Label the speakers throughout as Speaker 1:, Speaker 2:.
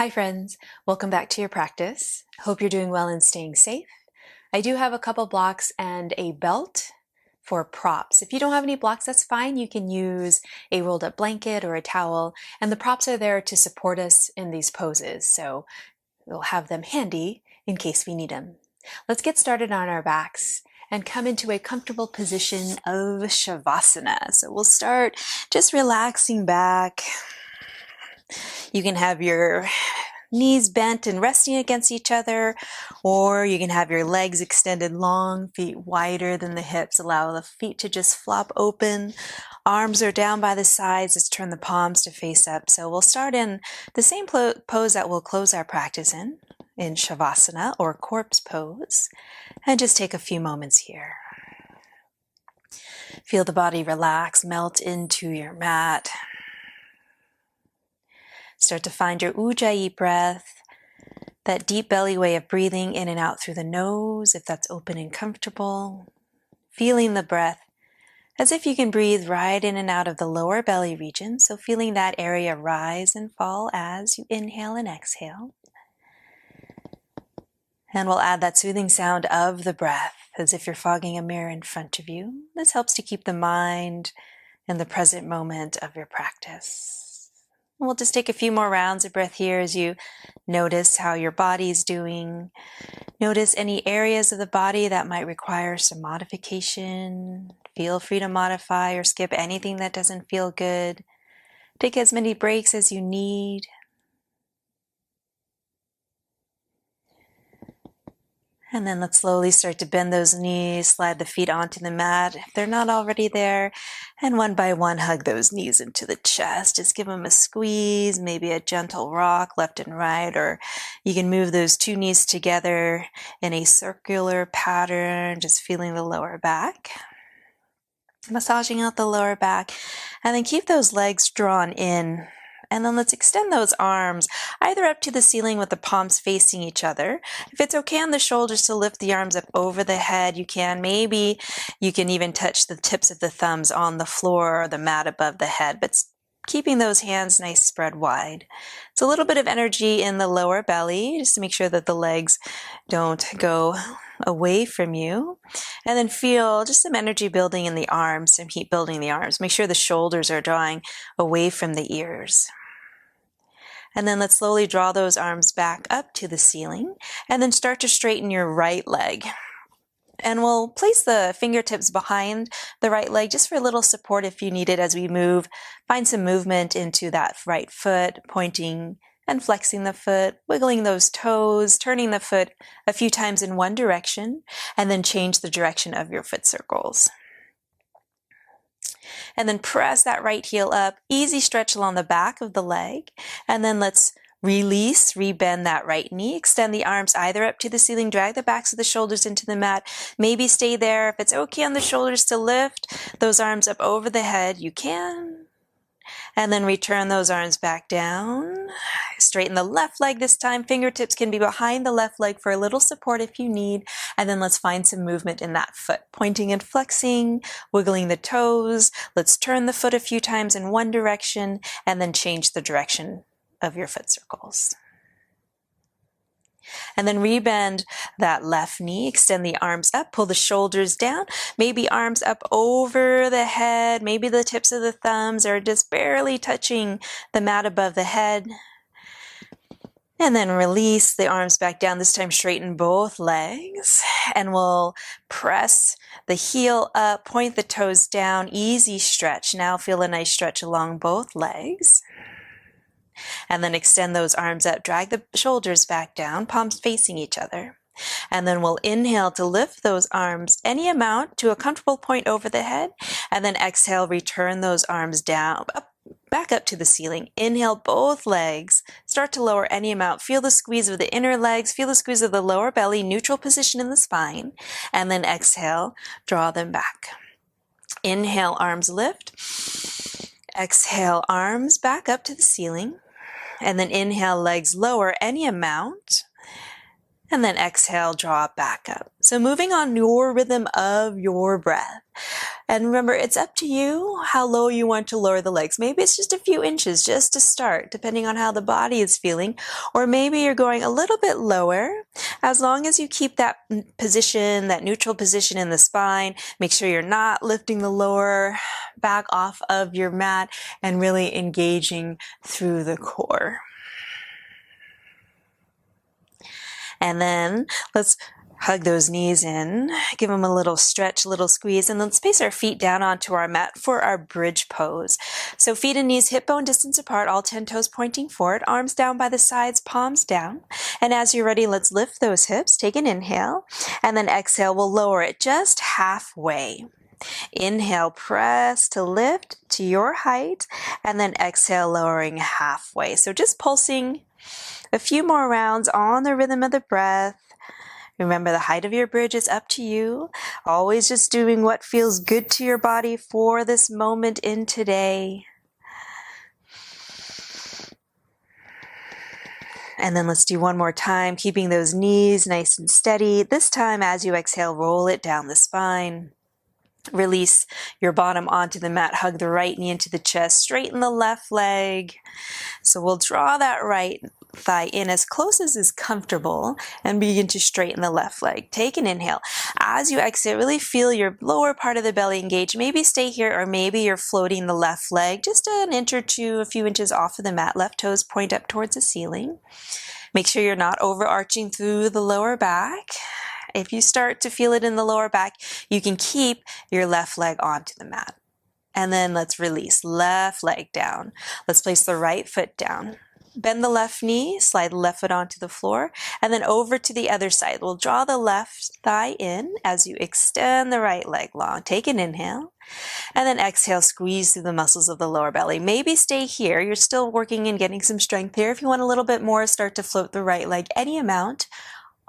Speaker 1: Hi friends, welcome back to your practice. Hope you're doing well and staying safe. I do have a couple blocks and a belt for props. If you don't have any blocks, that's fine. You can use a rolled up blanket or a towel, and the props are there to support us in these poses, so we'll have them handy in case we need them. Let's get started on our backs and come into a comfortable position of Shavasana. So we'll start just relaxing back. You can have your knees bent and resting against each other, or you can have your legs extended long, feet wider than the hips. Allow the feet to just flop open. Arms are down by the sides. Let's turn the palms to face up. So we'll start in the same pose that we'll close our practice in Shavasana or corpse pose, and just take a few moments here. Feel the body relax, melt into your mat. Start to find your Ujjayi breath, that deep belly way of breathing in and out through the nose, if that's open and comfortable. Feeling the breath as if you can breathe right in and out of the lower belly region, so feeling that area rise and fall as you inhale and exhale. And we'll add that soothing sound of the breath, as if you're fogging a mirror in front of you. This helps to keep the mind in the present moment of your practice. We'll just take a few more rounds of breath here as you notice how your body's doing. Notice any areas of the body that might require some modification. Feel free to modify or skip anything that doesn't feel good. Take as many breaks as you need. And then let's slowly start to bend those knees, slide the feet onto the mat if they're not already there, and one by one hug those knees into the chest. Just give them a squeeze, maybe a gentle rock left and right, or you can move those two knees together in a circular pattern, just feeling the lower back. Massaging out the lower back, and then keep those legs drawn in. And then let's extend those arms either up to the ceiling with the palms facing each other. If it's okay on the shoulders to lift the arms up over the head, you can. Maybe you can even touch the tips of the thumbs on the floor or the mat above the head, but keeping those hands nice spread wide. It's a little bit of energy in the lower belly, just to make sure that the legs don't go away from you. And then feel just some energy building in the arms, some heat building in the arms. Make sure the shoulders are drawing away from the ears. And then let's slowly draw those arms back up to the ceiling, and then start to straighten your right leg. And we'll place the fingertips behind the right leg just for a little support if you need it as we move. Find some movement into that right foot, pointing and flexing the foot, wiggling those toes, turning the foot a few times in one direction, and then change the direction of your foot circles. And then press that right heel up, easy stretch along the back of the leg. And then let's release, rebend that right knee, extend the arms either up to the ceiling, drag the backs of the shoulders into the mat. Maybe stay there. If it's okay on the shoulders to lift those arms up over the head, you can. And then return those arms back down. Straighten the left leg this time. Fingertips can be behind the left leg for a little support if you need. And then let's find some movement in that foot. Pointing and flexing, wiggling the toes. Let's turn the foot a few times in one direction and then change the direction of your foot circles. And then rebend that left knee, extend the arms up, pull the shoulders down, maybe arms up over the head, maybe the tips of the thumbs are just barely touching the mat above the head. And then release the arms back down, this time straighten both legs, and we'll press the heel up, point the toes down, easy stretch. Now feel a nice stretch along both legs. And then extend those arms up, drag the shoulders back down, palms facing each other. And then we'll inhale to lift those arms any amount to a comfortable point over the head. And then exhale, return those arms down, back up to the ceiling. Inhale both legs, start to lower any amount. Feel the squeeze of the inner legs, feel the squeeze of the lower belly, neutral position in the spine. And then exhale, draw them back. Inhale, arms lift. Exhale, arms back up to the ceiling. And then inhale, legs lower any amount. And then exhale, draw back up. So moving on your rhythm of your breath. And remember, it's up to you how low you want to lower the legs. Maybe it's just a few inches just to start, depending on how the body is feeling. Or maybe you're going a little bit lower. As long as you keep that position, that neutral position in the spine, make sure you're not lifting the lower back off of your mat and really engaging through the core. And then let's hug those knees in, give them a little stretch, a little squeeze, and let's place our feet down onto our mat for our bridge pose. So feet and knees hip bone distance apart, all 10 toes pointing forward, arms down by the sides, palms down. And as you're ready, let's lift those hips, take an inhale, and then exhale, we'll lower it just halfway. Inhale, press to lift to your height, and then exhale, lowering halfway. So just pulsing a few more rounds on the rhythm of the breath. Remember, the height of your bridge is up to you. Always just doing what feels good to your body for this moment in today. And then let's do one more time, keeping those knees nice and steady. This time, as you exhale, roll it down the spine. Release your bottom onto the mat. Hug the right knee into the chest. Straighten the left leg. So we'll draw that right thigh in as close as is comfortable and begin to straighten the left leg. Take an inhale. As you exhale, really feel your lower part of the belly engage. Maybe stay here, or maybe you're floating the left leg just an inch or two, a few inches off of the mat. Left toes point up towards the ceiling. Make sure you're not overarching through the lower back. If you start to feel it in the lower back, you can keep your left leg onto the mat. And then let's release. Left leg down. Let's place the right foot down. Bend the left knee, slide the left foot onto the floor, and then over to the other side. We'll draw the left thigh in as you extend the right leg long. Take an inhale, and then exhale, squeeze through the muscles of the lower belly. Maybe stay here. You're still working and getting some strength here. If you want a little bit more, start to float the right leg any amount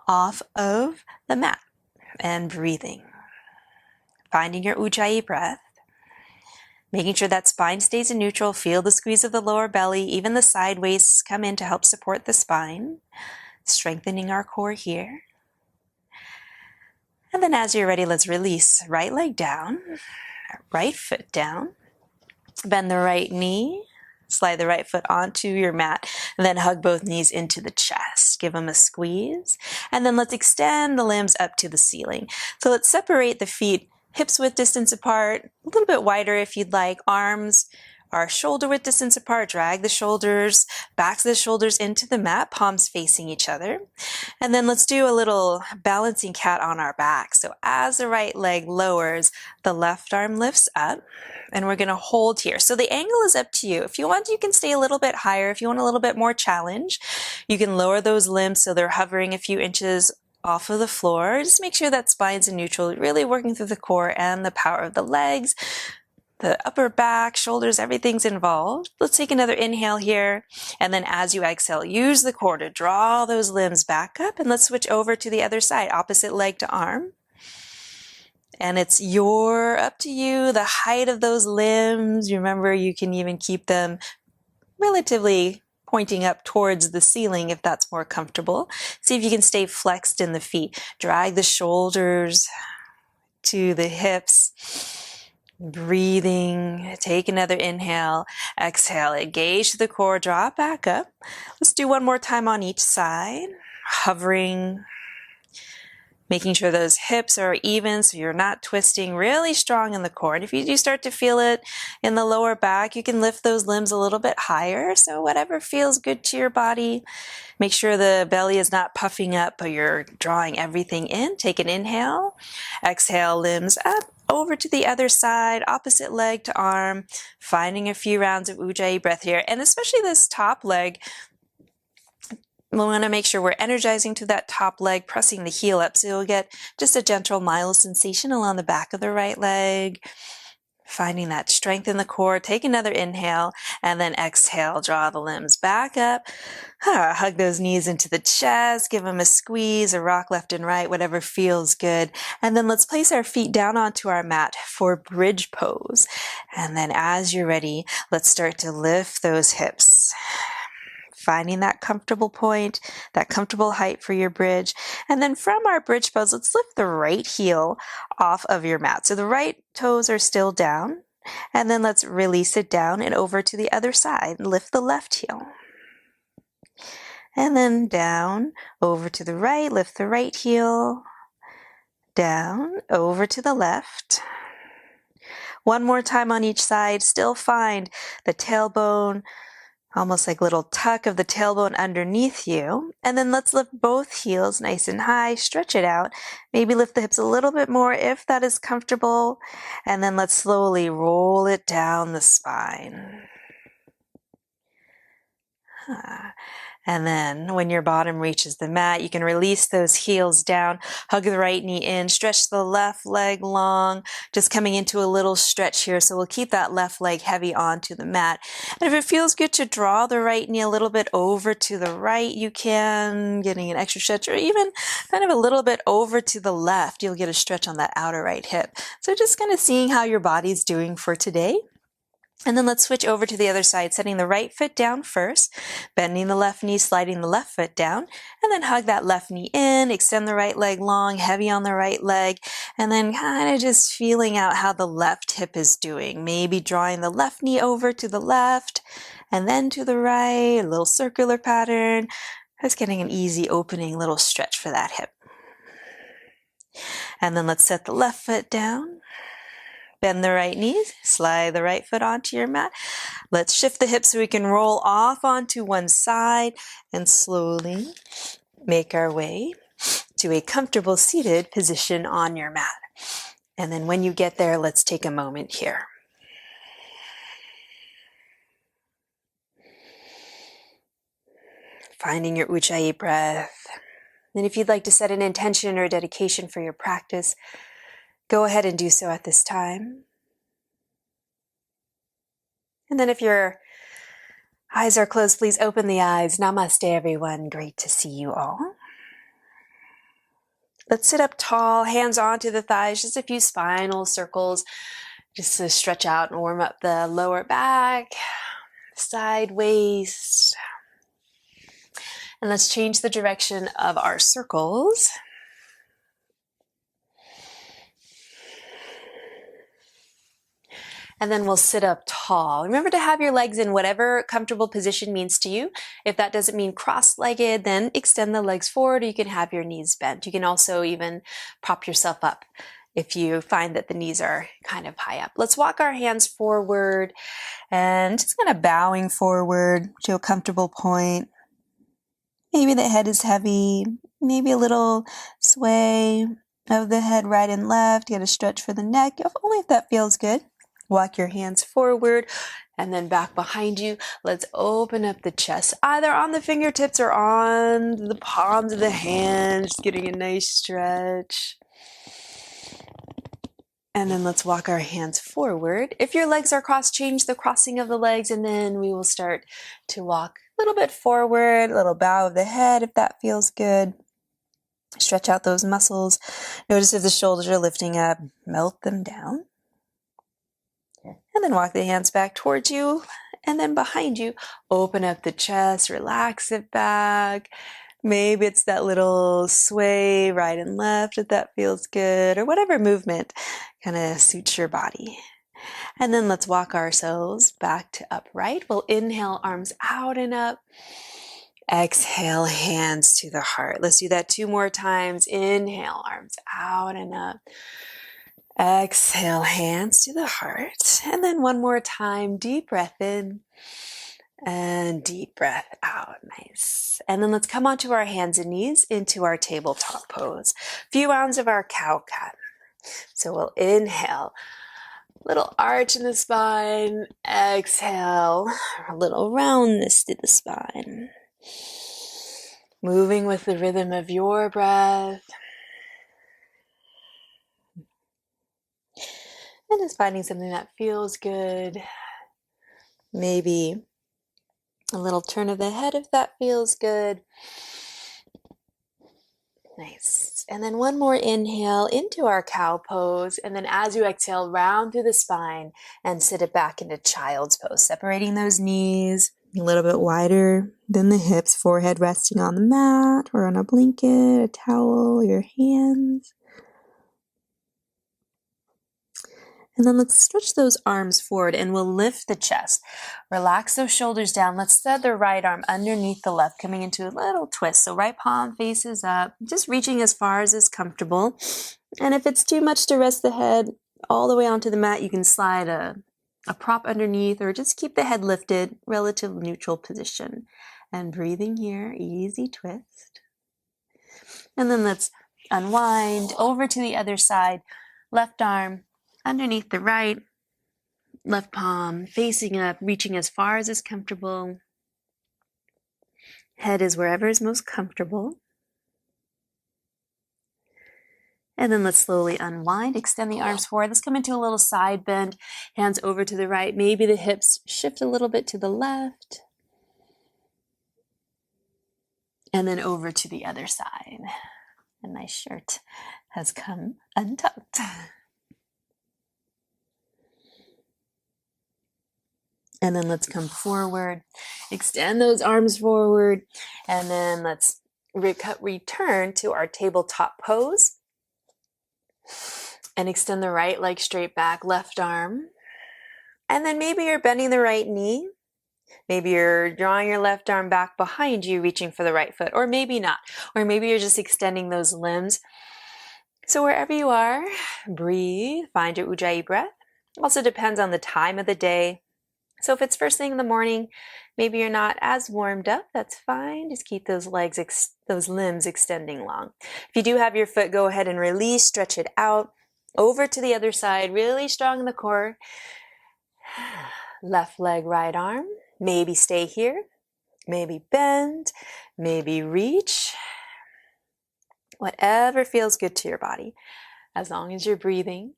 Speaker 1: off of the mat. And breathing. Finding your Ujjayi breath. Making sure that spine stays in neutral. Feel the squeeze of the lower belly. Even the sideways come in to help support the spine. Strengthening our core here. And then as you're ready, let's release. Right leg down. Right foot down. Bend the right knee. Slide the right foot onto your mat. And then hug both knees into the chest. Give them a squeeze. And then let's extend the limbs up to the ceiling. So let's separate the feet hips width distance apart, a little bit wider if you'd like. Arms are shoulder width distance apart. Drag the shoulders, backs of the shoulders into the mat, palms facing each other. And then let's do a little balancing cat on our back. So as the right leg lowers, the left arm lifts up, and we're going to hold here. So the angle is up to you. If you want, you can stay a little bit higher. If you want a little bit more challenge, you can lower those limbs so they're hovering a few inches off of the floor. Just make sure that spine's in neutral, really working through the core and the power of the legs, the upper back, shoulders, everything's involved. Let's take another inhale here. And then as you exhale, use the core to draw those limbs back up. And let's switch over to the other side, opposite leg to arm. And it's up to you, the height of those limbs. Remember, you can even keep them relatively pointing up towards the ceiling if that's more comfortable. See if you can stay flexed in the feet. Drag the shoulders to the hips. Breathing. Take another inhale. Exhale. Engage the core. Draw it back up. Let's do one more time on each side. Hovering. Making sure those hips are even so you're not twisting, really strong in the core. And if you do start to feel it in the lower back, you can lift those limbs a little bit higher. So whatever feels good to your body. Make sure the belly is not puffing up, but you're drawing everything in. Take an inhale. Exhale, limbs up. Over to the other side, opposite leg to arm. Finding a few rounds of Ujjayi breath here. And especially this top leg, we want to make sure we're energizing to that top leg, pressing the heel up so you'll get just a gentle mild sensation along the back of the right leg. Finding that strength in the core. Take another inhale and then exhale. Draw the limbs back up. Hug those knees into the chest. Give them a squeeze, a rock left and right, whatever feels good. And then let's place our feet down onto our mat for bridge pose. And then as you're ready, let's start to lift those hips. finding that comfortable point, that comfortable height for your bridge. And then from our bridge pose, let's lift the right heel off of your mat. So the right toes are still down. And then let's release it down and over to the other side. Lift the left heel. And then down, over to the right, lift the right heel. Down, over to the left. One more time on each side. Still find the tailbone, almost like a little tuck of the tailbone underneath you. And then let's lift both heels nice and high, stretch it out. Maybe lift the hips a little bit more if that is comfortable. And then let's slowly roll it down the spine. And then when your bottom reaches the mat, you can release those heels down, hug the right knee in, stretch the left leg long, just coming into a little stretch here. So we'll keep that left leg heavy onto the mat. And if it feels good to draw the right knee a little bit over to the right, you can, getting an extra stretch, or even kind of a little bit over to the left, you'll get a stretch on that outer right hip. So just kind of seeing how your body's doing for today. And then let's switch over to the other side, setting the right foot down first, bending the left knee, sliding the left foot down, and then hug that left knee in, extend the right leg long, heavy on the right leg, and then kind of just feeling out how the left hip is doing. Maybe drawing the left knee over to the left, and then to the right, a little circular pattern. Just getting an easy opening little stretch for that hip. And then let's set the left foot down. Bend the right knees, slide the right foot onto your mat. Let's shift the hips so we can roll off onto one side and slowly make our way to a comfortable seated position on your mat. And then when you get there, let's take a moment here. Finding your Ujjayi breath. And if you'd like to set an intention or a dedication for your practice, go ahead and do so at this time. And then if your eyes are closed, please open the eyes. Namaste, everyone. Great to see you all. Let's sit up tall, hands onto the thighs, just a few spinal circles, just to stretch out and warm up the lower back, side waist. And let's change the direction of our circles. And then we'll sit up tall. Remember to have your legs in whatever comfortable position means to you. If that doesn't mean cross-legged, then extend the legs forward, or you can have your knees bent. You can also even prop yourself up if you find that the knees are kind of high up. Let's walk our hands forward and just kind of bowing forward to a comfortable point. Maybe the head is heavy, maybe a little sway of the head right and left. Get a stretch for the neck, only if that feels good. Walk your hands forward and then back behind you. Let's open up the chest, either on the fingertips or on the palms of the hands, getting a nice stretch. And then let's walk our hands forward. If your legs are crossed, change the crossing of the legs, and then we will start to walk a little bit forward, a little bow of the head if that feels good. Stretch out those muscles. Notice if the shoulders are lifting up, melt them down. And then walk the hands back towards you, and then behind you, open up the chest, relax it back. Maybe it's that little sway right and left if that feels good, or whatever movement kind of suits your body. And then let's walk ourselves back to upright. We'll inhale, arms out and up. Exhale, hands to the heart. Let's do that 2 more times. Inhale, arms out and up. Exhale, hands to the heart. And then 1 more time, deep breath in and deep breath out. Nice. And then let's come onto our hands and knees into our tabletop pose. Few rounds of our cow cat. So we'll inhale, little arch in the spine. Exhale, a little roundness to the spine. Moving with the rhythm of your breath. And just finding something that feels good. Maybe a little turn of the head if that feels good. Nice. And then 1 more inhale into our cow pose. And then as you exhale, round through the spine and sit it back into child's pose. Separating those knees. A little bit wider than the hips, forehead resting on the mat or on a blanket, a towel, your hands. And then let's stretch those arms forward and we'll lift the chest. Relax those shoulders down. Let's set the right arm underneath the left, coming into a little twist. So right palm faces up, just reaching as far as is comfortable. And if it's too much to rest the head all the way onto the mat, you can slide a prop underneath or just keep the head lifted, relative neutral position. And breathing here, easy twist. And then let's unwind over to the other side. Left arm underneath the right, left palm facing up, reaching as far as is comfortable. Head is wherever is most comfortable. And then let's slowly unwind, extend the arms forward. Let's come into a little side bend, hands over to the right. Maybe the hips shift a little bit to the left. And then over to the other side. And my shirt has come untucked. And then let's come forward, extend those arms forward, and then let's return to our tabletop pose. And extend the right leg straight back, left arm. And then maybe you're bending the right knee. Maybe you're drawing your left arm back behind you, reaching for the right foot, or maybe not. Or maybe you're just extending those limbs. So wherever you are, breathe, find your Ujjayi breath. Also depends on the time of the day. So if it's first thing in the morning, maybe you're not as warmed up, that's fine. Just keep those those limbs extending long. If you do have your foot, go ahead and release, stretch it out. Over to the other side, really strong in the core. Left leg, right arm. Maybe stay here. Maybe bend. Maybe reach. Whatever feels good to your body, as long as you're breathing.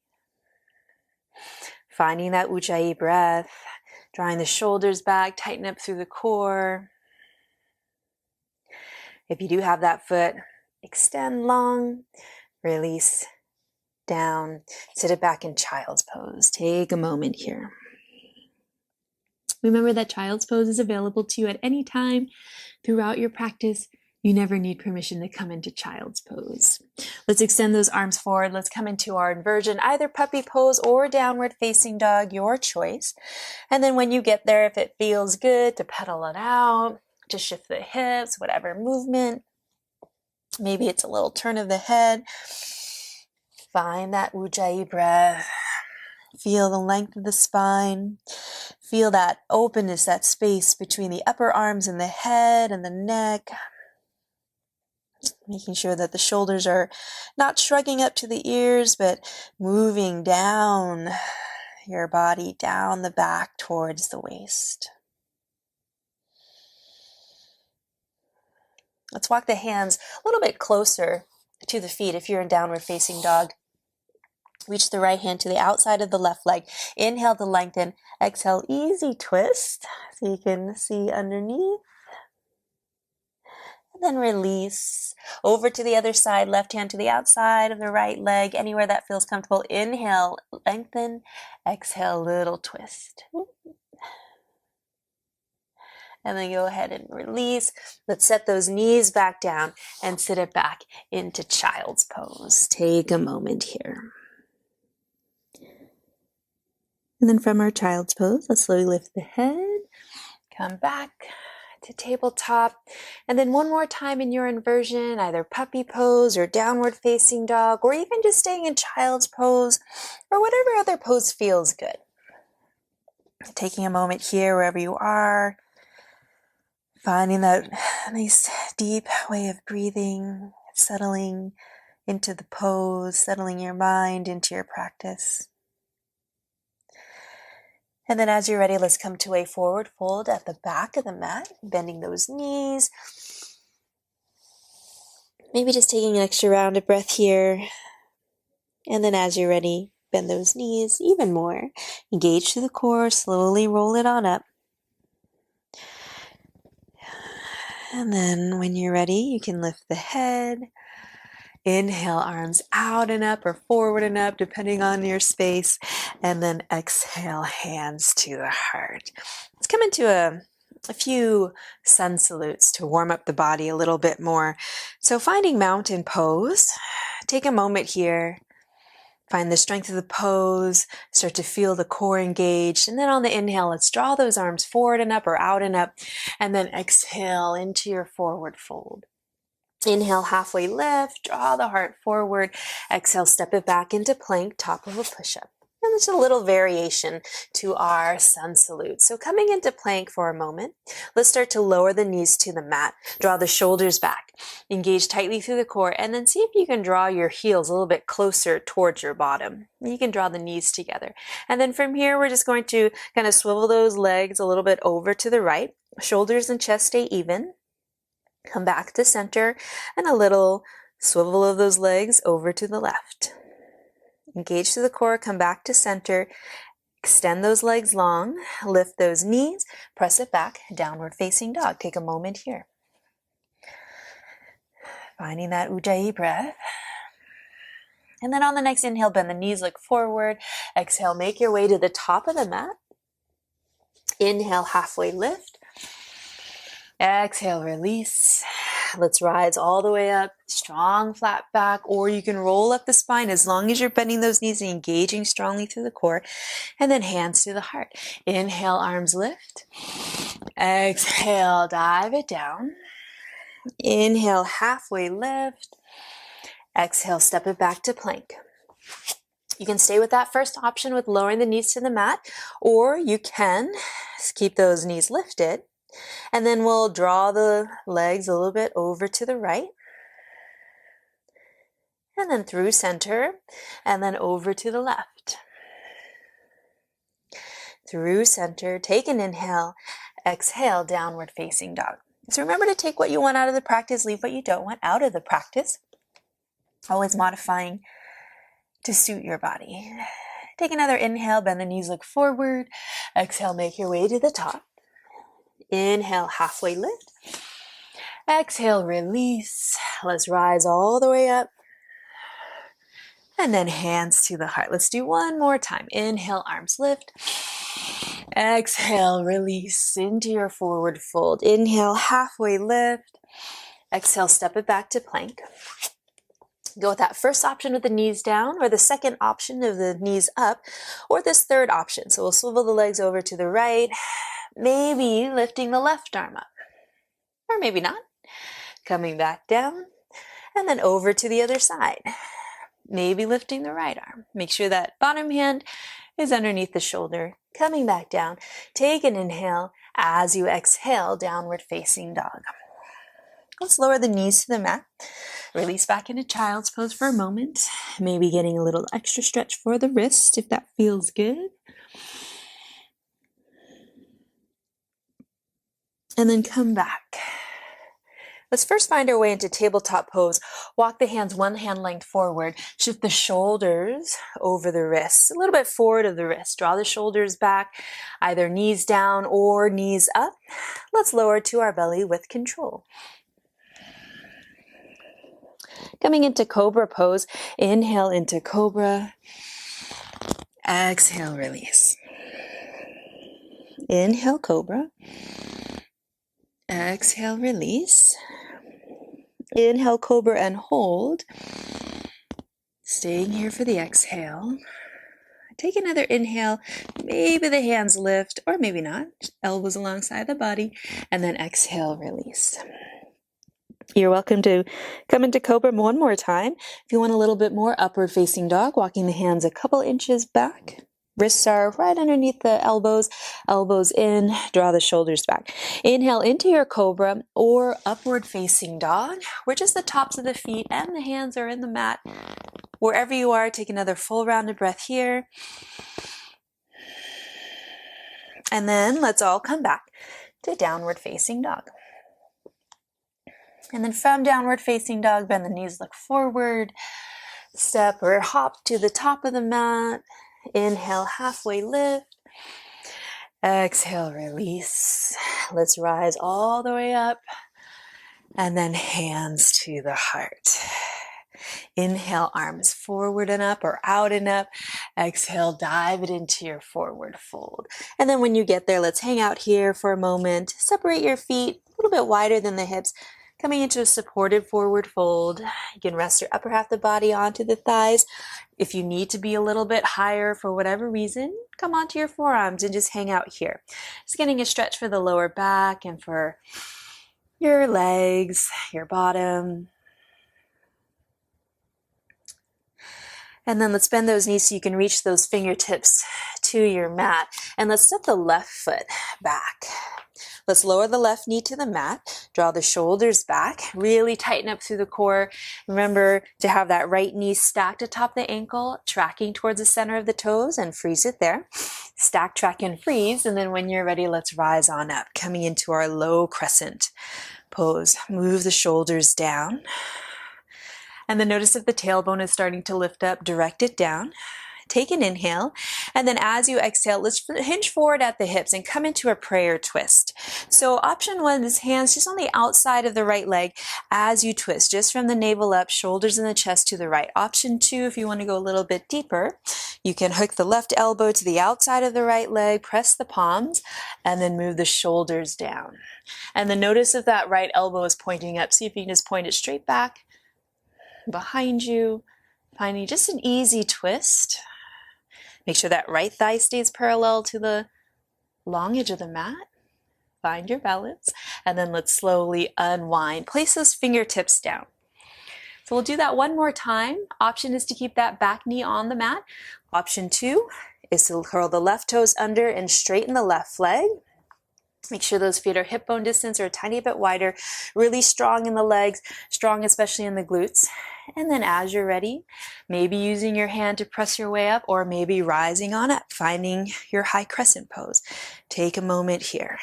Speaker 1: Finding that Ujjayi breath. Drawing the shoulders back, tighten up through the core. If you do have that foot, extend long, release down, sit it back in child's pose. Take a moment here. Remember that child's pose is available to you at any time throughout your practice. You never need permission to come into child's pose. Let's extend those arms forward. Let's come into our inversion, either puppy pose or downward facing dog, your choice. And then when you get there, if it feels good, to pedal it out, to shift the hips, whatever movement. Maybe it's a little turn of the head. Find that Ujjayi breath. Feel the length of the spine. Feel that openness, that space between the upper arms and the head and the neck. Making sure that the shoulders are not shrugging up to the ears, but moving down your body, down the back towards the waist. Let's walk the hands a little bit closer to the feet if you're in downward facing dog. Reach the right hand to the outside of the left leg. Inhale to lengthen. Exhale, easy twist so you can see underneath. And then release. Over to the other side, left hand to the outside of the right leg, anywhere that feels comfortable. Inhale, lengthen. Exhale, little twist. And then go ahead and release. Let's set those knees back down and sit it back into child's pose. Take a moment here. And then from our child's pose, let's slowly lift the head, come back to tabletop. And then one more time in your inversion, either puppy pose or downward facing dog, or even just staying in child's pose, or whatever other pose feels good. Taking a moment here, wherever you are, finding that nice deep way of breathing, settling into the pose, settling your mind into your practice. And then as you're ready, let's come to a forward fold at the back of the mat, bending those knees. Maybe just taking an extra round of breath here. And then as you're ready, bend those knees even more. Engage through the core, slowly roll it on up. And then when you're ready, you can lift the head. Inhale, arms out and up or forward and up, depending on your space. And then exhale, hands to the heart. Let's come into a few sun salutes to warm up the body a little bit more. So finding mountain pose, take a moment here. Find the strength of the pose, start to feel the core engaged, and then on the inhale, let's draw those arms forward and up or out and up, and then exhale into your forward fold. Inhale, halfway lift, draw the heart forward, exhale, step it back into plank, top of a push-up. And there's a little variation to our sun salute. So coming into plank for a moment, let's start to lower the knees to the mat. Draw the shoulders back, engage tightly through the core, and then see if you can draw your heels a little bit closer towards your bottom. You can draw the knees together. And then from here, we're just going to kind of swivel those legs a little bit over to the right. Shoulders and chest stay even. Come back to center and a little swivel of those legs over to the left. Engage through the core, come back to center, extend those legs long, lift those knees, press it back, downward facing dog. Take a moment here. Finding that Ujjayi breath. And then on the next inhale, bend the knees, look forward. Exhale, make your way to the top of the mat. Inhale, halfway lift. Exhale, release. Let's rise all the way up, strong flat back, or you can roll up the spine as long as you're bending those knees and engaging strongly through the core, and then hands to the heart. Inhale, arms lift. Exhale, dive it down. Inhale, halfway lift. Exhale, step it back to plank. You can stay with that first option with lowering the knees to the mat, or you can keep those knees lifted. And then we'll draw the legs a little bit over to the right. And then through center, and then over to the left. Through center, take an inhale, exhale, downward facing dog. So remember to take what you want out of the practice, leave what you don't want out of the practice. Always modifying to suit your body. Take another inhale, bend the knees, look forward. Exhale, make your way to the top. Inhale, halfway lift. Exhale, release. Let's rise all the way up. And then hands to the heart. Let's do one more time. Inhale, arms lift. Exhale, release into your forward fold. Inhale, halfway lift. Exhale, step it back to plank. Go with that first option with the knees down, or the second option of the knees up, or this third option. So we'll swivel the legs over to the right, maybe lifting the left arm up, or maybe not. Coming back down, and then over to the other side. Maybe lifting the right arm. Make sure that bottom hand is underneath the shoulder. Coming back down, take an inhale as you exhale, downward facing dog. Let's lower the knees to the mat. Release back into child's pose for a moment. Maybe getting a little extra stretch for the wrist if that feels good. And then come back. Let's first find our way into tabletop pose. Walk the hands one hand length forward. Shift the shoulders over the wrists, a little bit forward of the wrist. Draw the shoulders back, either knees down or knees up. Let's lower to our belly with control. Coming into cobra pose, inhale into cobra. Exhale, release. Inhale, cobra. Exhale, release. Inhale, cobra, and hold. Staying here for the exhale. Take another inhale. Maybe the hands lift, or maybe not. Elbows alongside the body. And then exhale, release. You're welcome to come into cobra one more time. If you want a little bit more, upward facing dog, walking the hands a couple inches back. Wrists are right underneath the elbows, elbows in, draw the shoulders back. Inhale into your cobra or upward facing dog, where just the tops of the feet and the hands are in the mat. Wherever you are, take another full round of breath here. And then let's all come back to downward facing dog. And then from downward facing dog, bend the knees, look forward, step or hop to the top of the mat. Inhale, halfway lift. Exhale, release. Let's rise all the way up. And then hands to the heart. Inhale, arms forward and up or out and up. Exhale, dive it into your forward fold. And then when you get there, let's hang out here for a moment. Separate your feet a little bit wider than the hips, coming into a supported forward fold. You can rest your upper half of the body onto the thighs. If you need to be a little bit higher for whatever reason, come onto your forearms and just hang out here. Just getting a stretch for the lower back and for your legs, your bottom. And then let's bend those knees so you can reach those fingertips to your mat. And let's step the left foot back. Let's lower the left knee to the mat, draw the shoulders back, really tighten up through the core. Remember to have that right knee stacked atop the ankle, tracking towards the center of the toes, and freeze it there. Stack, track, and freeze. And then when you're ready, let's rise on up, coming into our low crescent pose. Move the shoulders down. And then notice if the tailbone is starting to lift up, direct it down. Take an inhale, and then as you exhale, let's hinge forward at the hips and come into a prayer twist. So option one is hands just on the outside of the right leg as you twist, just from the navel up, shoulders in the chest to the right. Option two, if you want to go a little bit deeper, you can hook the left elbow to the outside of the right leg, press the palms, and then move the shoulders down. And then notice if that right elbow is pointing up. See if you can just point it straight back, behind you, finding just an easy twist. Make sure that right thigh stays parallel to the long edge of the mat. Find your balance. And then let's slowly unwind. Place those fingertips down. So we'll do that one more time. Option is to keep that back knee on the mat. Option two is to curl the left toes under and straighten the left leg. Make sure those feet are hip bone distance or a tiny bit wider. Really strong in the legs, strong especially in the glutes. And then as you're ready, maybe using your hand to press your way up, or maybe rising on up, finding your high crescent pose. Take a moment here,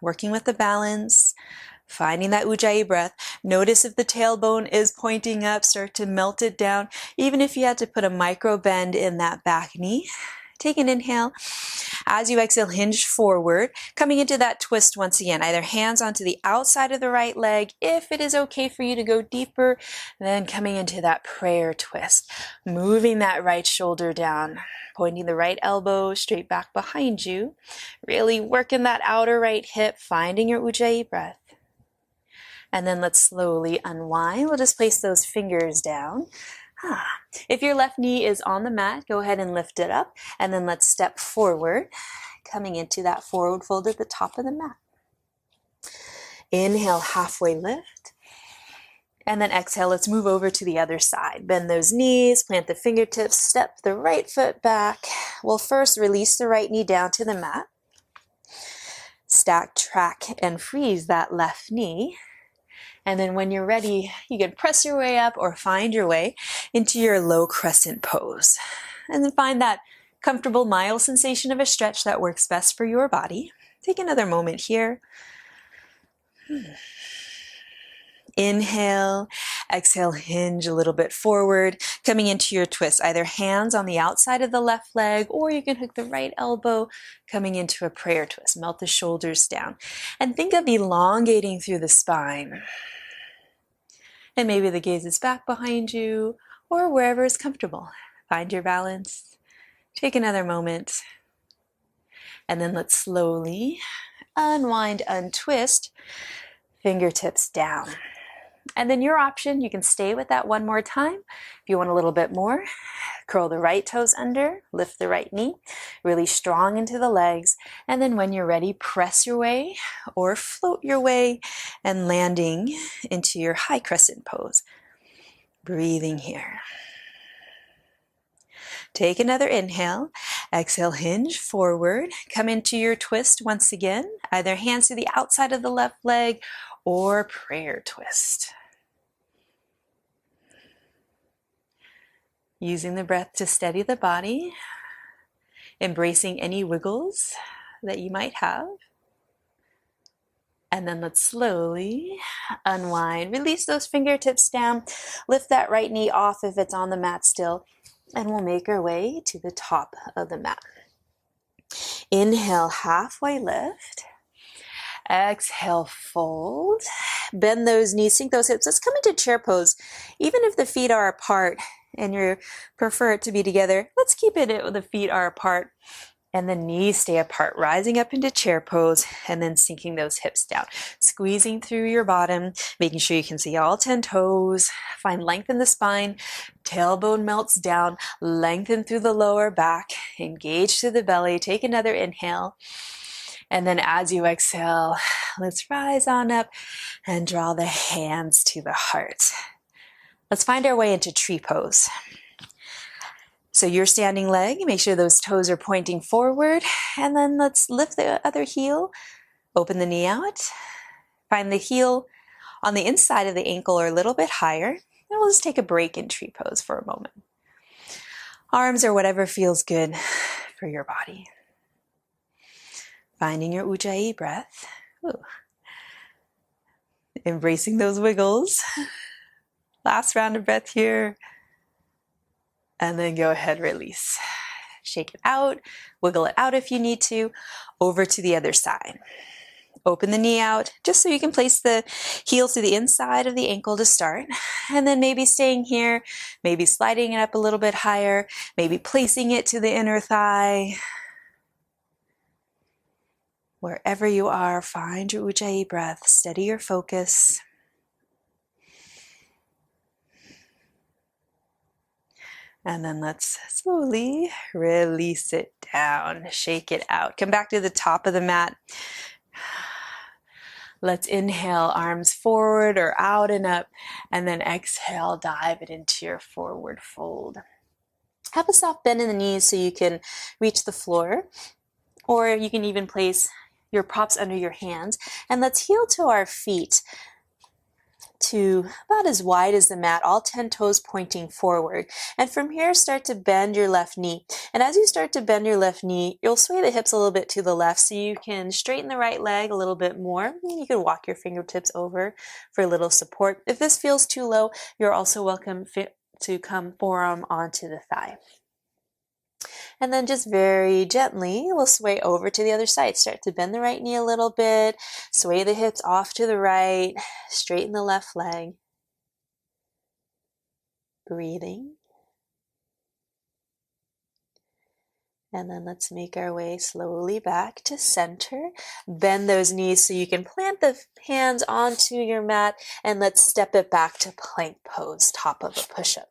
Speaker 1: working with the balance, finding that Ujjayi breath. Notice if the tailbone is pointing up, start to melt it down. Even if you had to put a micro bend in that back knee, take an inhale. As you exhale, hinge forward, coming into that twist once again, either hands onto the outside of the right leg. If it is okay for you to go deeper, then coming into that prayer twist, moving that right shoulder down, pointing the right elbow straight back behind you, really working that outer right hip, finding your Ujjayi breath. And then let's slowly unwind. We'll just place those fingers down. If your left knee is on the mat, go ahead and lift it up, and then let's step forward, coming into that forward fold at the top of the mat. Inhale, halfway lift, and then exhale, let's move over to the other side. Bend those knees, plant the fingertips, step the right foot back. We'll first release the right knee down to the mat. Stack, track, and freeze that left knee. And then when you're ready, you can press your way up or find your way into your low crescent pose. And then find that comfortable, mild sensation of a stretch that works best for your body. Take another moment here. Inhale, exhale, hinge a little bit forward, coming into your twist, either hands on the outside of the left leg, or you can hook the right elbow, coming into a prayer twist. Melt the shoulders down. And think of elongating through the spine. And maybe the gaze is back behind you, or wherever is comfortable. Find your balance. Take another moment. And then let's slowly unwind, untwist, fingertips down. And then your option, you can stay with that one more time. If you want a little bit more, curl the right toes under, lift the right knee, really strong into the legs. And then when you're ready, press your way or float your way and landing into your high crescent pose. Breathing here. Take another inhale. Exhale, hinge forward. Come into your twist once again, either hands to the outside of the left leg or prayer twist. Using the breath to steady the body, embracing any wiggles that you might have. And then let's slowly unwind. Release those fingertips down. Lift that right knee off if it's on the mat still. And we'll make our way to the top of the mat. Inhale, halfway lift. Exhale, fold. Bend those knees, sink those hips. Let's come into chair pose. Even if the feet are apart, and you prefer it to be together, let's keep it, the feet are apart and the knees stay apart, rising up into chair pose and then sinking those hips down, squeezing through your bottom, making sure you can see all 10 toes, find length in the spine, tailbone melts down, lengthen through the lower back, engage through the belly, take another inhale. And then as you exhale, let's rise on up and draw the hands to the heart. Let's find our way into tree pose. So your standing leg, make sure those toes are pointing forward, and then let's lift the other heel, open the knee out, find the heel on the inside of the ankle or a little bit higher, and we'll just take a break in tree pose for a moment. Arms or whatever feels good for your body. Finding your Ujjayi breath. Ooh. Embracing those wiggles. Last round of breath here. And then go ahead, release. Shake it out, wiggle it out if you need to, over to the other side. Open the knee out, just so you can place the heel to the inside of the ankle to start. And then maybe staying here, maybe sliding it up a little bit higher, maybe placing it to the inner thigh. Wherever you are, find your Ujjayi breath, steady your focus. And then let's slowly release it down, shake it out. Come back to the top of the mat. Let's inhale, arms forward or out and up, and then exhale, dive it into your forward fold. Have a soft bend in the knees so you can reach the floor, or you can even place your props under your hands. And let's heel to our feet to about as wide as the mat, all 10 toes pointing forward. And from here, start to bend your left knee. And as you start to bend your left knee, you'll sway the hips a little bit to the left so you can straighten the right leg a little bit more. You can walk your fingertips over for a little support. If this feels too low, you're also welcome to come forearm onto the thigh. And then just very gently, we'll sway over to the other side. Start to bend the right knee a little bit, sway the hips off to the right, straighten the left leg. Breathing. And then let's make our way slowly back to center. Bend those knees so you can plant the hands onto your mat, and let's step it back to plank pose, top of a push-up.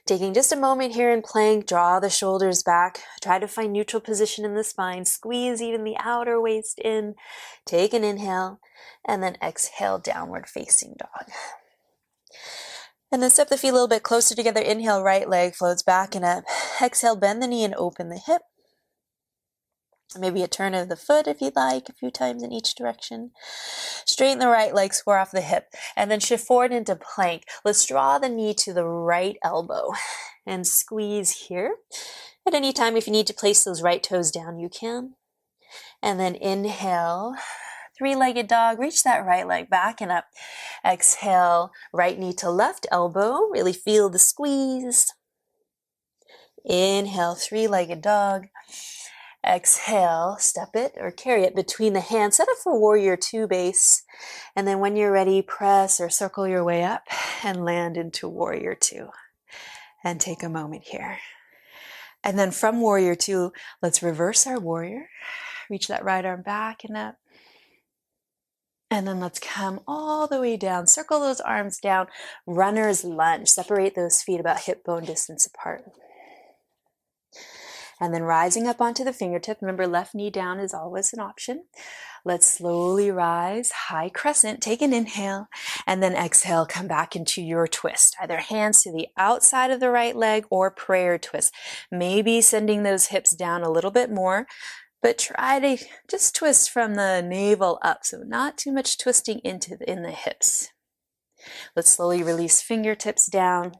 Speaker 1: Taking just a moment here in plank, draw the shoulders back, try to find neutral position in the spine, squeeze even the outer waist in, take an inhale, and then exhale, downward facing dog. And then step the feet a little bit closer together, inhale, right leg floats back and up, exhale, bend the knee and open the hip. Maybe a turn of the foot if you'd like, a few times in each direction. Straighten the right leg, square off the hip, and then shift forward into plank. Let's draw the knee to the right elbow and squeeze here. At any time, if you need to place those right toes down, you can. And then inhale, three-legged dog, reach that right leg back and up. Exhale, right knee to left elbow, really feel the squeeze. Inhale, three-legged dog. Exhale, step it or carry it between the hands. Set up for warrior two base. And then when you're ready, press or circle your way up and land into warrior two. And take a moment here. And then from warrior two, let's reverse our warrior. Reach that right arm back and up. And then let's come all the way down. Circle those arms down. Runner's lunge. Separate those feet about hip bone distance apart. And then rising up onto the fingertip. Remember, left knee down is always an option. Let's slowly rise, high crescent. Take an inhale, and then exhale, come back into your twist. Either hands to the outside of the right leg or prayer twist. Maybe sending those hips down a little bit more, but try to just twist from the navel up. So not too much twisting in the hips. Let's slowly release fingertips down.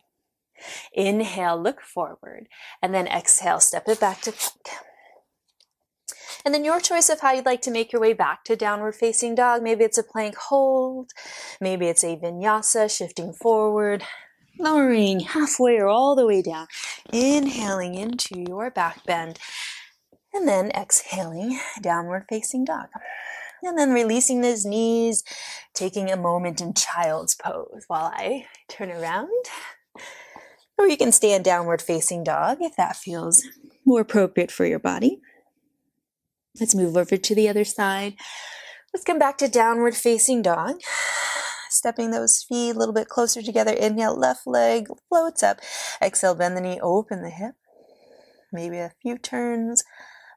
Speaker 1: Inhale, look forward, and then exhale, step it back to plank. And then your choice of how you'd like to make your way back to downward facing dog. Maybe it's a plank hold, maybe it's a vinyasa, shifting forward, lowering halfway or all the way down, inhaling into your back bend, and then exhaling, downward facing dog. And then releasing those knees, taking a moment in child's pose while I turn around. Or you can stay in downward facing dog if that feels more appropriate for your body. Let's move over to the other side. Let's come back to downward facing dog. Stepping those feet a little bit closer together. Inhale, left leg floats up. Exhale, bend the knee, open the hip. Maybe a few turns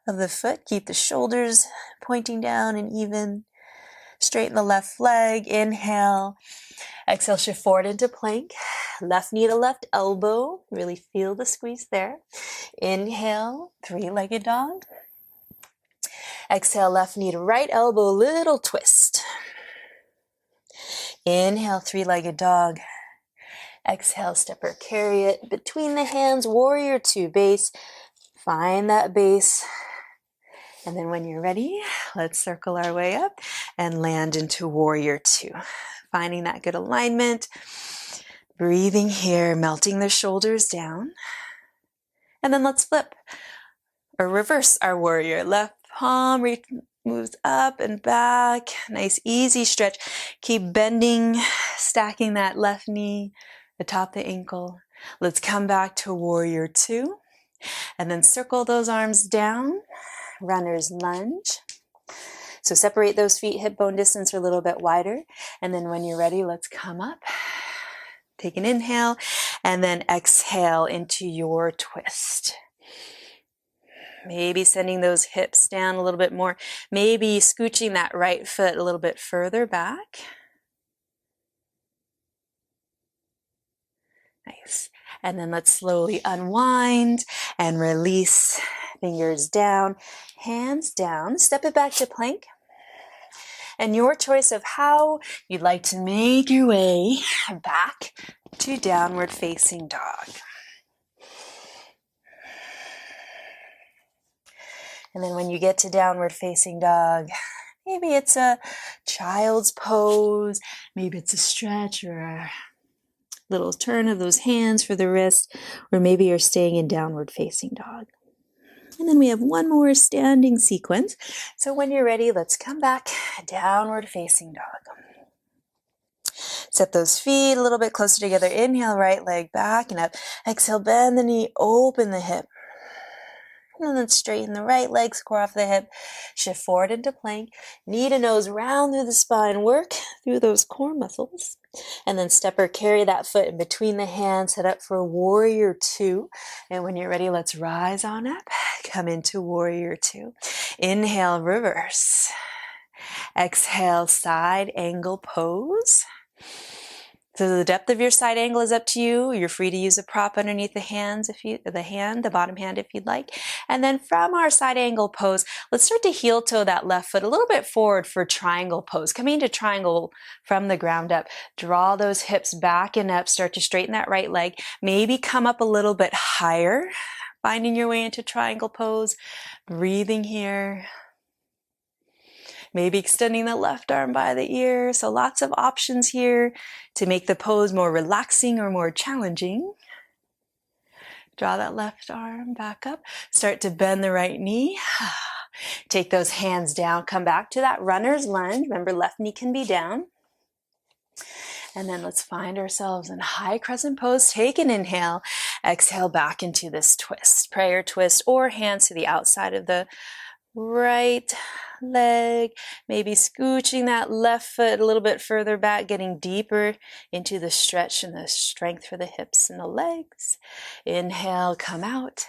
Speaker 1: of the foot. Keep the shoulders pointing down and even. Straighten the left leg. Inhale. Exhale, shift forward into plank. Left knee to left elbow. Really feel the squeeze there. Inhale, three-legged dog. Exhale, left knee to right elbow, little twist. Inhale, three-legged dog. Exhale, step or carry it between the hands, warrior two, base. Find that base. And then when you're ready, let's circle our way up and land into warrior two. Finding that good alignment. Breathing here, melting the shoulders down. And then let's flip or reverse our warrior. Left palm moves up and back. Nice easy stretch. Keep bending, stacking that left knee atop the ankle. Let's come back to warrior two. And then circle those arms down. Runner's lunge. So separate those feet hip bone distance or a little bit wider. And then when you're ready, let's come up. Take an inhale and then exhale into your twist. Maybe sending those hips down a little bit more. Maybe scooching that right foot a little bit further back. Nice. And then let's slowly unwind and release. Fingers down, hands down. Step it back to plank. And your choice of how you'd like to make your way back to downward facing dog. And then when you get to downward facing dog, maybe it's a child's pose, maybe it's a stretch or a little turn of those hands for the wrist, or maybe you're staying in downward facing dog. And then we have one more standing sequence. So when you're ready, let's come back, downward facing dog. Set those feet a little bit closer together. Inhale, right leg back and up. Exhale, bend the knee, open the hip. And then straighten the right leg, square off the hip. Shift forward into plank. Knee to nose, round through the spine. Work through those core muscles. And then step or carry that foot in between the hands. Head up for warrior two. And when you're ready, let's rise on up. Come into warrior two. Inhale, reverse. Exhale, side angle pose. So the depth of your side angle is up to you. You're free to use a prop underneath the hands, the bottom hand if you'd like. And then from our side angle pose, let's start to heel toe that left foot a little bit forward for triangle pose. Coming into triangle from the ground up. Draw those hips back and up. Start to straighten that right leg. Maybe come up a little bit higher. Finding your way into triangle pose. Breathing here. Maybe extending the left arm by the ear. So lots of options here to make the pose more relaxing or more challenging. Draw that left arm back up. Start to bend the right knee. Take those hands down. Come back to that runner's lunge. Remember, left knee can be down. And then let's find ourselves in high crescent pose. Take an inhale. Exhale back into this twist. Prayer twist or hands to the outside of the right leg, maybe scooching that left foot a little bit further back, getting deeper into the stretch and the strength for the hips and the legs. Inhale, come out.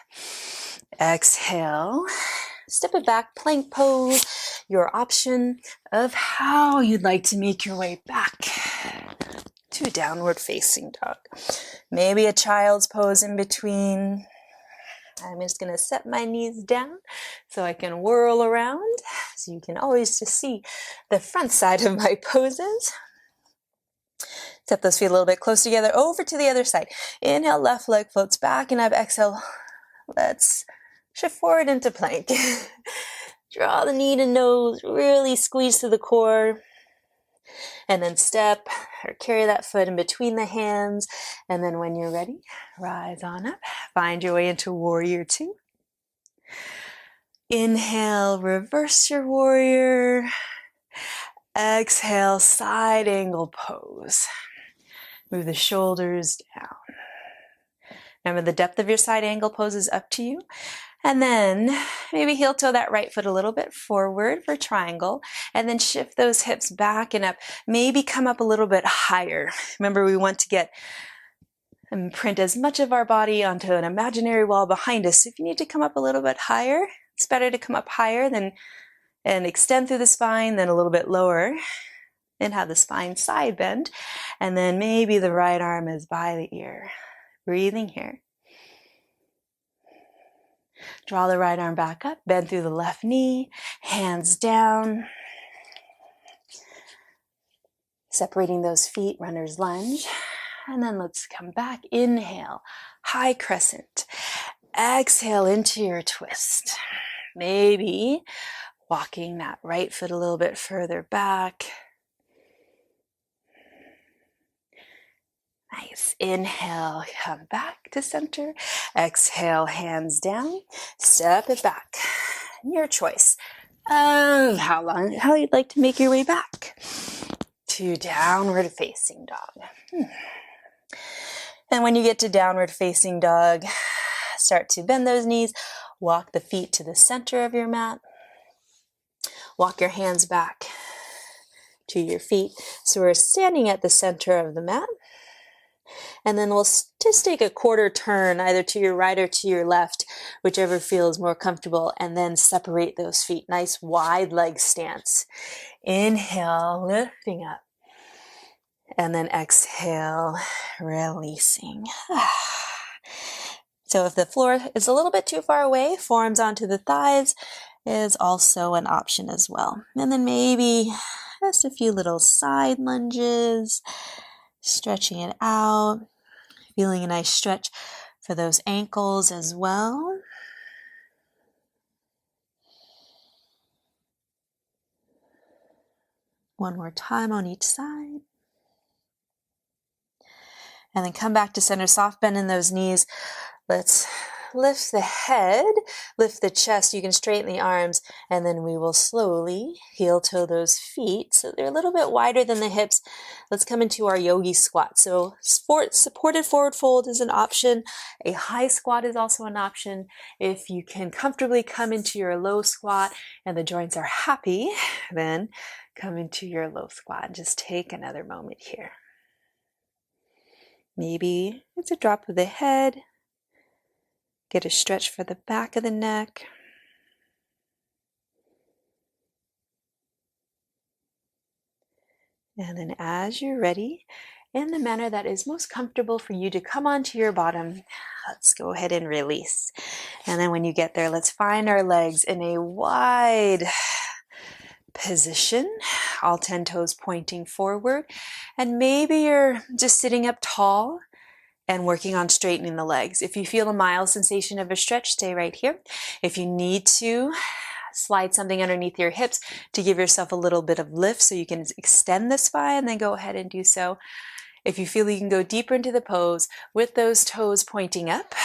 Speaker 1: Exhale, step it back, plank pose, your option of how you'd like to make your way back to downward facing dog. Maybe a child's pose in between. I'm just going to set my knees down so I can whirl around. So you can always just see the front side of my poses. Set those feet a little bit close together. Over to the other side. Inhale, left leg floats back and up. Exhale, let's shift forward into plank. Draw the knee to nose. Really squeeze through the core. And then step or carry that foot in between the hands. And then when you're ready, rise on up. Find your way into warrior two. Inhale, reverse your warrior. Exhale, side angle pose. Move the shoulders down. Remember, the depth of your side angle pose is up to you. And then maybe heel toe that right foot a little bit forward for triangle, and then shift those hips back and up. Maybe come up a little bit higher. Remember, we want to get and print as much of our body onto an imaginary wall behind us. So if you need to come up a little bit higher, it's better to come up higher than and extend through the spine, then a little bit lower and have the spine side bend. And then maybe the right arm is by the ear. Breathing here. Draw the right arm back up, bend through the left knee, hands down. Separating those feet, runner's lunge. And then let's come back. Inhale, high crescent. Exhale into your twist. Maybe walking that right foot a little bit further back. Nice. Inhale, come back to center. Exhale, hands down. Step it back. Your choice of how you'd like to make your way back to downward facing dog. And when you get to downward facing dog, start to bend those knees. Walk the feet to the center of your mat. Walk your hands back to your feet. So we're standing at the center of the mat. And then we'll just take a quarter turn either to your right or to your left, whichever feels more comfortable, and then separate those feet. Nice wide leg stance. Inhale, lifting up. And then exhale, releasing. So if the floor is a little bit too far away, forearms onto the thighs is also an option as well. And then maybe just a few little side lunges, stretching it out, feeling a nice stretch for those ankles as well. One more time on each side. And then come back to center, soft bend in those knees. Let's lift the head, lift the chest. You can straighten the arms, and then we will slowly heel toe those feet so they're a little bit wider than the hips. Let's come into our yogi squat. So supported forward fold is an option. A high squat is also an option. If you can comfortably come into your low squat and the joints are happy, then come into your low squat. Just take another moment here. Maybe it's a drop of the head. Get a stretch for the back of the neck. And then as you're ready, in the manner that is most comfortable for you to come onto your bottom, let's go ahead and release. And then when you get there, let's find our legs in a wide position, all 10 toes pointing forward. And maybe you're just sitting up tall and working on straightening the legs. If you feel a mild sensation of a stretch, stay right here. If you need to, slide something underneath your hips to give yourself a little bit of lift so you can extend the spine, then go ahead and do so. If you feel you can go deeper into the pose with those toes pointing up,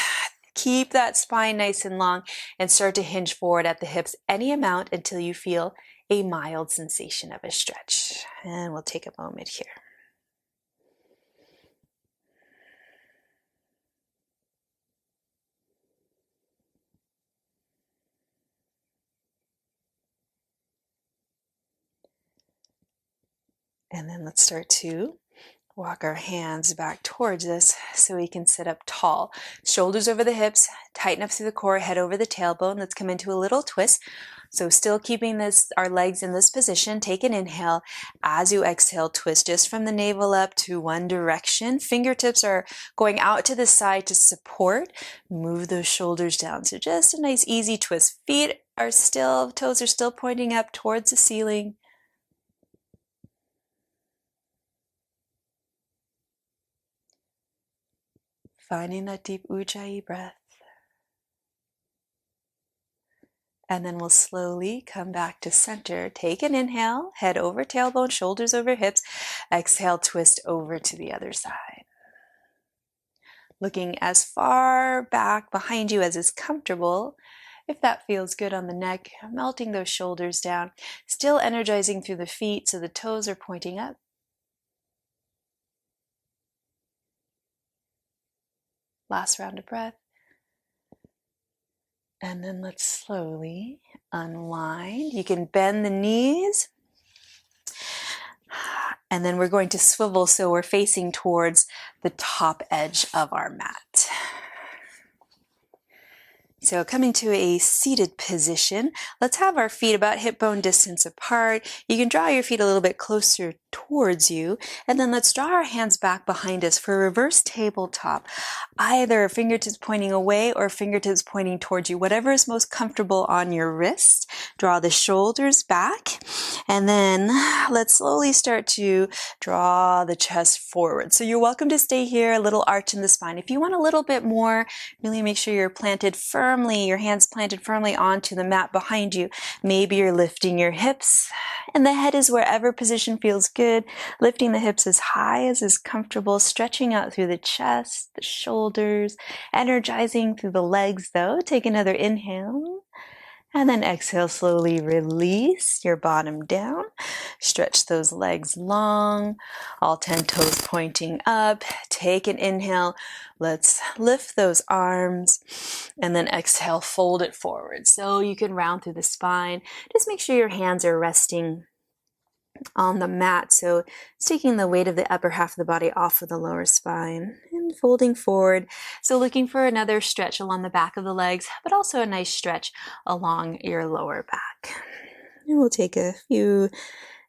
Speaker 1: keep that spine nice and long and start to hinge forward at the hips any amount until you feel a mild sensation of a stretch. And we'll take a moment here. And then let's start to walk our hands back towards us so we can sit up tall. Shoulders over the hips, tighten up through the core, head over the tailbone. Let's come into a little twist. So still keeping our legs in this position. Take an inhale. As you exhale, twist just from the navel up to one direction. Fingertips are going out to the side to support. Move those shoulders down. So just a nice easy twist. Feet are still, toes are still pointing up towards the ceiling. Finding that deep Ujjayi breath. And then we'll slowly come back to center. Take an inhale, head over tailbone, shoulders over hips. Exhale, twist over to the other side. Looking as far back behind you as is comfortable. If that feels good on the neck, melting those shoulders down. Still energizing through the feet so the toes are pointing up. Last round of breath. And then let's slowly unwind. You can bend the knees. And then we're going to swivel so we're facing towards the top edge of our mat. So coming to a seated position, let's have our feet about hip bone distance apart. You can draw your feet a little bit closer towards you, and then let's draw our hands back behind us for a reverse tabletop. Either fingertips pointing away or fingertips pointing towards you, whatever is most comfortable on your wrist. Draw the shoulders back, and then let's slowly start to draw the chest forward. So you're welcome to stay here, a little arch in the spine. If you want a little bit more, really make sure you're planted firmly, your hands planted firmly onto the mat behind you. Maybe you're lifting your hips, and the head is wherever position feels good. Lifting the hips as high as is comfortable, stretching out through the chest, the shoulders, energizing through the legs though. Take another inhale. And then exhale, slowly release your bottom down. Stretch those legs long, all 10 toes pointing up. Take an inhale. Let's lift those arms and then exhale, fold it forward. So you can round through the spine. Just make sure your hands are resting on the mat. So it's taking the weight of the upper half of the body off of the lower spine and folding forward. So looking for another stretch along the back of the legs, but also a nice stretch along your lower back. And we'll take a few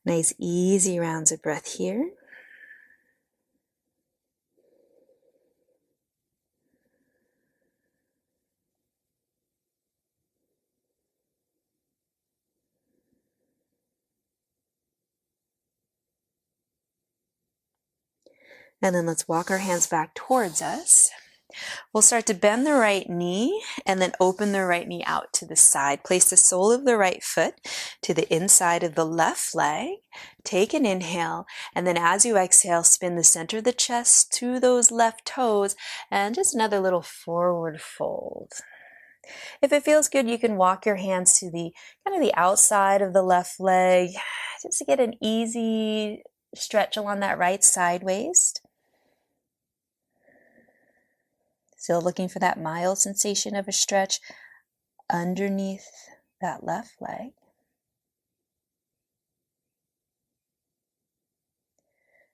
Speaker 1: nice easy rounds of breath here. And then let's walk our hands back towards us. We'll start to bend the right knee and then open the right knee out to the side. Place the sole of the right foot to the inside of the left leg. Take an inhale, and then as you exhale, spin the center of the chest to those left toes and just another little forward fold. If it feels good, you can walk your hands to the kind of the outside of the left leg just to get an easy stretch along that right side waist. Still looking for that mild sensation of a stretch underneath that left leg.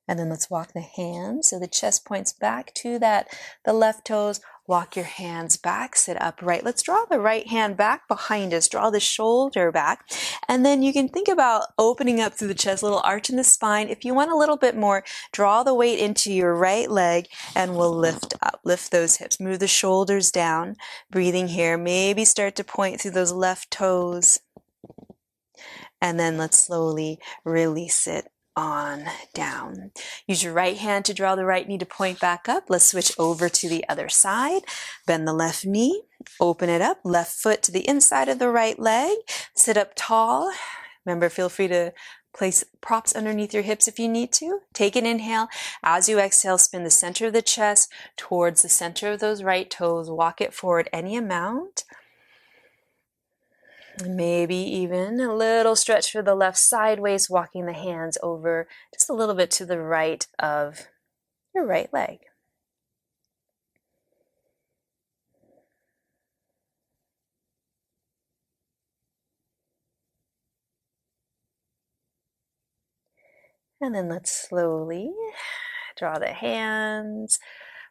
Speaker 1: And then let's walk the hands so the chest points back to the left toes. Walk your hands back, sit upright. Let's draw the right hand back behind us. Draw the shoulder back. And then you can think about opening up through the chest, a little arch in the spine. If you want a little bit more, draw the weight into your right leg and we'll lift up. Lift those hips. Move the shoulders down. Breathing here. Maybe start to point through those left toes. And then let's slowly release it on down. Use your right hand to draw the right knee to point back up. Let's switch over to the other side. Bend the left knee, open it up, left foot to the inside of the right leg. Sit up tall. Remember, feel free to place props underneath your hips if you need to. Take an inhale. As you exhale, spin the center of the chest towards the center of those right toes. Walk it forward any amount. Maybe even a little stretch for the left side waist, walking the hands over just a little bit to the right of your right leg. And then let's slowly draw the hands.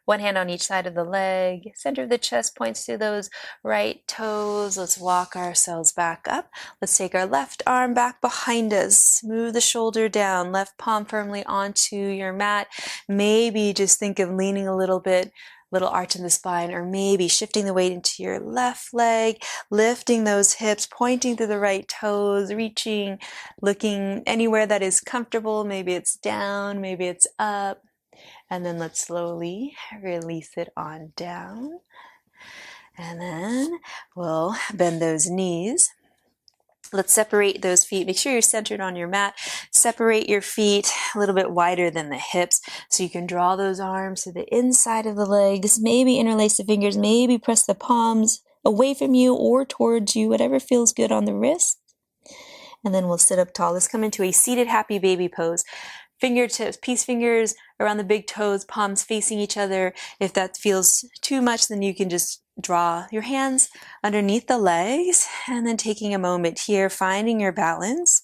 Speaker 1: One hand on each side of the leg. Center of the chest points to those right toes. Let's walk ourselves back up. Let's take our left arm back behind us. Move the shoulder down. Left palm firmly onto your mat. Maybe just think of leaning a little bit, little arch in the spine, or maybe shifting the weight into your left leg, lifting those hips, pointing to the right toes, reaching, looking anywhere that is comfortable. Maybe it's down, maybe it's up. And then let's slowly release it on down. And then we'll bend those knees. Let's separate those feet. Make sure you're centered on your mat. Separate your feet a little bit wider than the hips so you can draw those arms to the inside of the legs. Maybe interlace the fingers. Maybe press the palms away from you or towards you, whatever feels good on the wrist. And then we'll sit up tall. Let's come into a seated happy baby pose. fingertips, peace fingers around the big toes, palms facing each other. If that feels too much, then you can just draw your hands underneath the legs and then taking a moment here, finding your balance.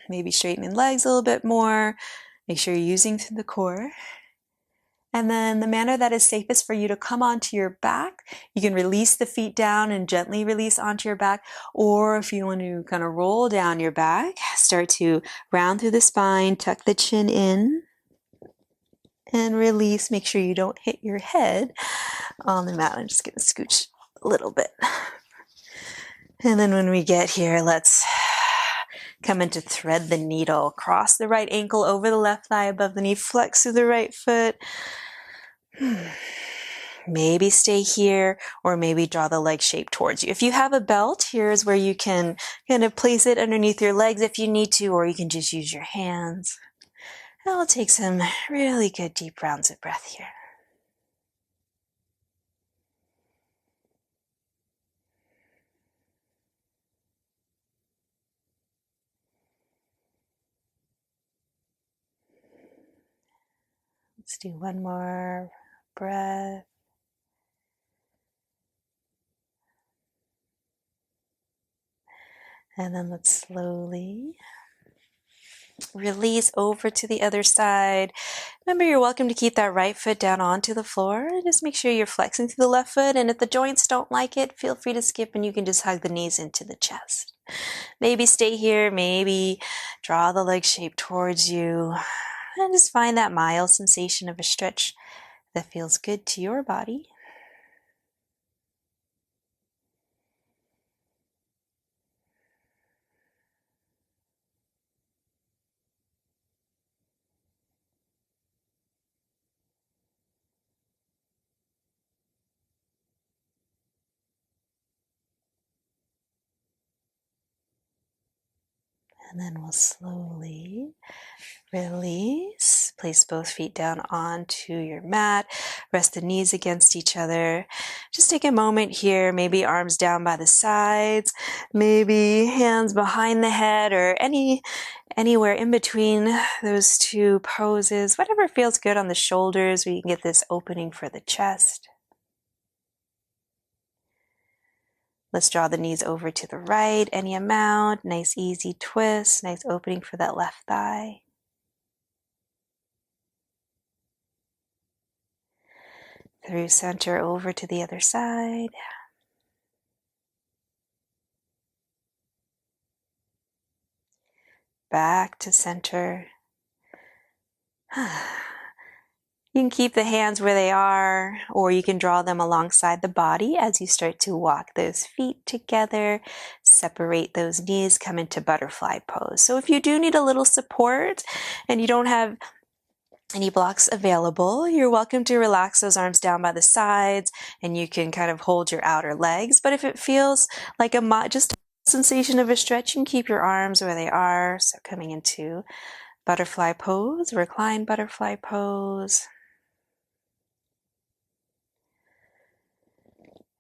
Speaker 1: Maybe straightening legs a little bit more. Make sure you're using the core. And then the manner that is safest for you to come onto your back, you can release the feet down and gently release onto your back. Or if you want to kind of roll down your back, start to round through the spine, tuck the chin in, and release. Make sure you don't hit your head on the mat. I'm just going to scooch a little bit. And then when we get here, let's come into thread the needle. Cross the right ankle over the left thigh above the knee. Flex through the right foot. Maybe stay here, or maybe draw the leg shape towards you. If you have a belt, here's where you can kind of place it underneath your legs if you need to, or you can just use your hands. And we'll take some really good deep rounds of breath here. Let's do one more breath. And then let's slowly release over to the other side. Remember, you're welcome to keep that right foot down onto the floor. Just make sure you're flexing through the left foot. And if the joints don't like it, feel free to skip and you can just hug the knees into the chest. Maybe stay here, maybe draw the leg shape towards you. And just find that mild sensation of a stretch that feels good to your body. And then we'll slowly release. Place both feet down onto your mat. Rest the knees against each other. Just take a moment here, maybe arms down by the sides, maybe hands behind the head, or anywhere in between those two poses. Whatever feels good on the shoulders, where you can get this opening for the chest. Let's draw the knees over to the right, any amount. Nice easy twist, nice opening for that left thigh. Through center over to the other side. Back to center. You can keep the hands where they are, or you can draw them alongside the body as you start to walk those feet together, separate those knees, come into butterfly pose. So if you do need a little support and you don't have any blocks available, you're welcome to relax those arms down by the sides and you can kind of hold your outer legs. But if it feels like just a sensation of a stretch, you can keep your arms where they are. So coming into butterfly pose, recline butterfly pose.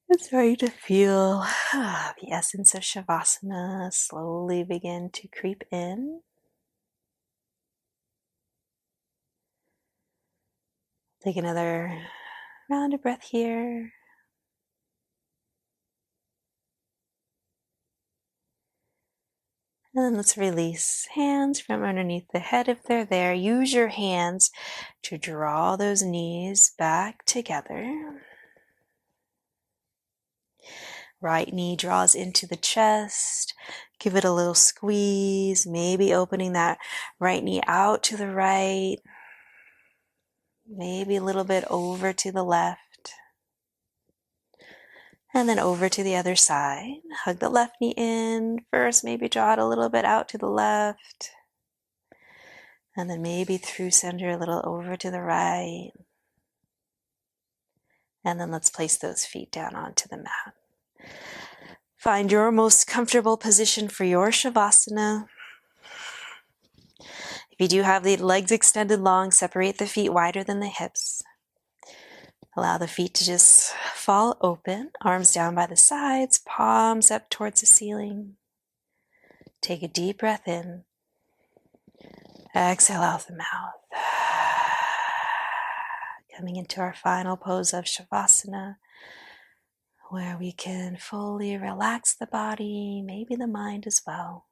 Speaker 1: It's starting to feel the essence of Shavasana slowly begin to creep in. Take another round of breath here. And then let's release hands from underneath the head if they're there. Use your hands to draw those knees back together. Right knee draws into the chest. Give it a little squeeze, maybe opening that right knee out to the right. Maybe a little bit over to the left. And then over to the other side. Hug the left knee in. First, maybe draw it a little bit out to the left. And then maybe through center a little over to the right. And then let's place those feet down onto the mat. Find your most comfortable position for your Shavasana. If you do have the legs extended long, separate the feet wider than the hips. Allow the feet to just fall open, arms down by the sides, palms up towards the ceiling. Take a deep breath in Exhale out the mouth. Coming into our final pose of Shavasana, where we can fully relax the body, maybe the mind as well.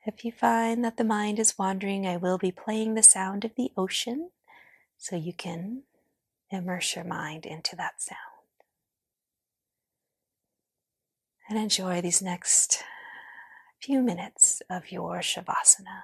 Speaker 1: If you find that the mind is wandering, I will be playing the sound of the ocean so you can immerse your mind into that sound. And enjoy these next few minutes of your Shavasana.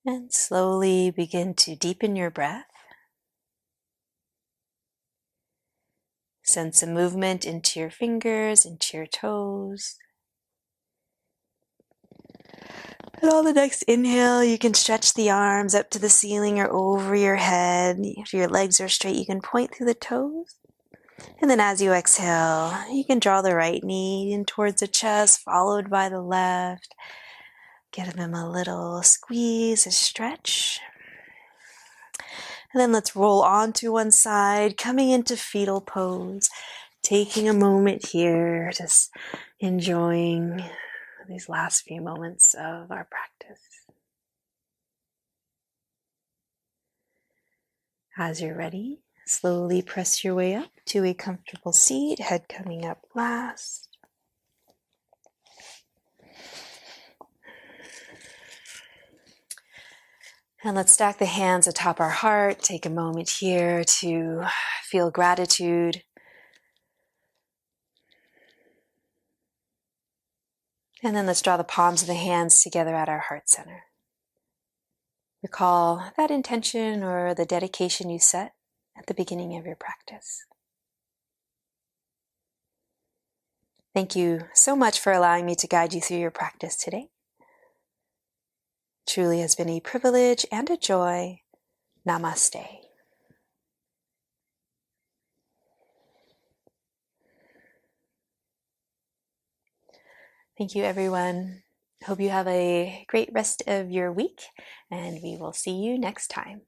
Speaker 1: And slowly begin to deepen your breath. Send some movement into your fingers, into your toes. And on the next inhale, you can stretch the arms up to the ceiling or over your head. If your legs are straight, you can point through the toes. And then as you exhale, you can draw the right knee in towards the chest, followed by the left. Give them a little squeeze, a stretch. And then let's roll onto one side, coming into fetal pose. Taking a moment here, just enjoying these last few moments of our practice. As you're ready, slowly press your way up to a comfortable seat, head coming up last. And let's stack the hands atop our heart. Take a moment here to feel gratitude. And then let's draw the palms of the hands together at our heart center. Recall that intention or the dedication you set at the beginning of your practice. Thank you so much for allowing me to guide you through your practice today. Truly has been a privilege and a joy. Namaste. Thank you, everyone. Hope you have a great rest of your week, and we will see you next time.